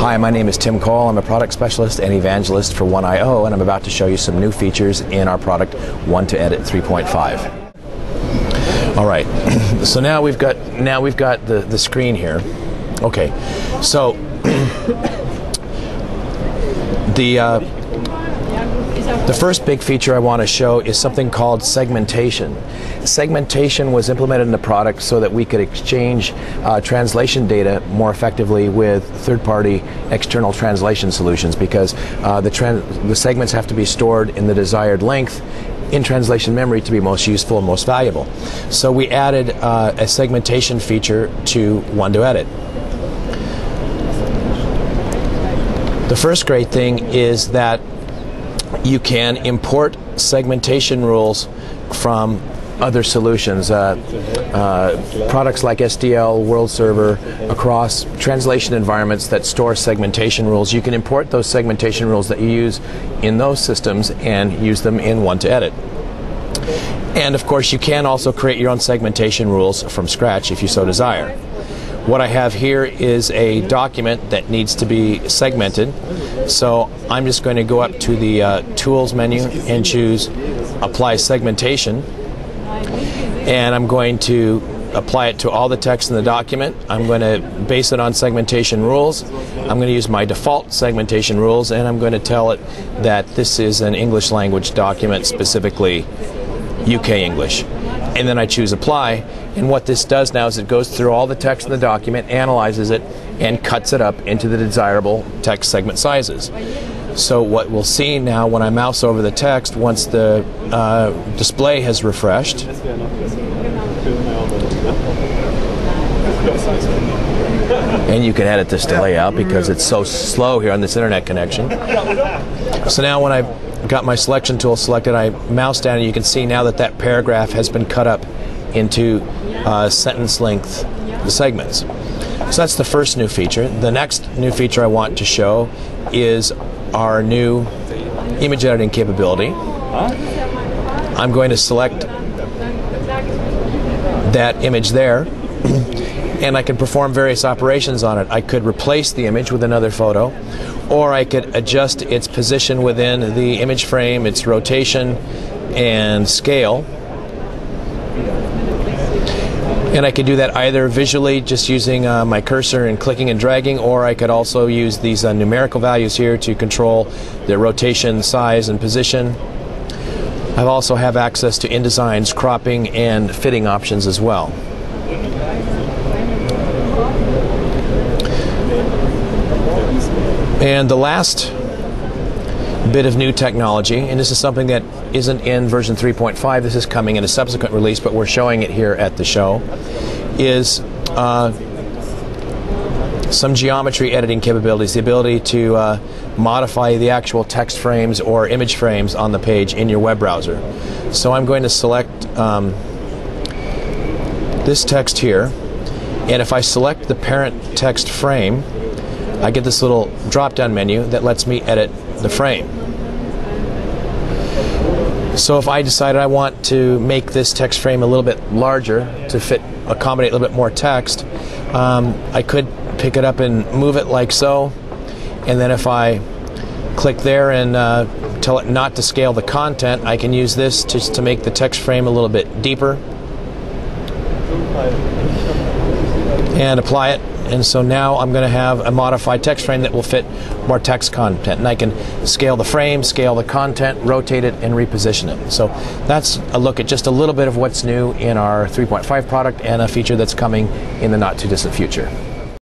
Hi, my name is Tim Cole. I'm a product specialist and evangelist for one2edit, and I'm about to show you some new features in our product one2edit 3.5. All right, so now we've got the screen here. Okay, so the first big feature I want to show is something called segmentation. Segmentation was implemented in the product so that we could exchange translation data more effectively with third-party external translation solutions, because the segments have to be stored in the desired length in translation memory to be most useful and most valuable. So we added a segmentation feature to one2edit. The first great thing is that you can import segmentation rules from other solutions, products like SDL, World Server, across translation environments that store segmentation rules. You can import those segmentation rules that you use in those systems and use them in one2edit. And of course, you can also create your own segmentation rules from scratch if you so desire. What I have here is a document that needs to be segmented. So I'm just going to go up to the Tools menu and choose Apply Segmentation. And I'm going to apply it to all the text in the document. I'm going to base it on segmentation rules. I'm going to use my default segmentation rules, and I'm going to tell it that this is an English language document, specifically UK English. And then I choose Apply, and what this does now is it goes through all the text in the document, analyzes it, and cuts it up into the desirable text segment sizes. So what we'll see now when I mouse over the text, once the display has refreshed, and you can edit this delay out because it's so slow here on this internet connection. So now when I've got my selection tool selected, I mouse down, and you can see now that that paragraph has been cut up into sentence length segments. So that's the first new feature. The next new feature I want to show is our new image editing capability. I'm going to select that image there, and I can perform various operations on it. I could replace the image with another photo, or I could adjust its position within the image frame, its rotation and scale. And I could do that either visually, just using my cursor and clicking and dragging, or I could also use these numerical values here to control the rotation, size, and position. I also have access to InDesign's cropping and fitting options as well. And the last bit of new technology, and this is something that isn't in version 3.5, this is coming in a subsequent release, but we're showing it here at the show, is some geometry editing capabilities, the ability to modify the actual text frames or image frames on the page in your web browser. So I'm going to select this text here, and if I select the parent text frame, I get this little drop-down menu that lets me edit the frame. So if I decided I want to make this text frame a little bit larger to accommodate a little bit more text, I could pick it up and move it like so, and then if I click there and tell it not to scale the content, I can use this just to make the text frame a little bit deeper and apply it. And so now I'm going to have a modified text frame that will fit more text content. And I can scale the frame, scale the content, rotate it, and reposition it. So that's a look at just a little bit of what's new in our 3.5 product and a feature that's coming in the not too distant future.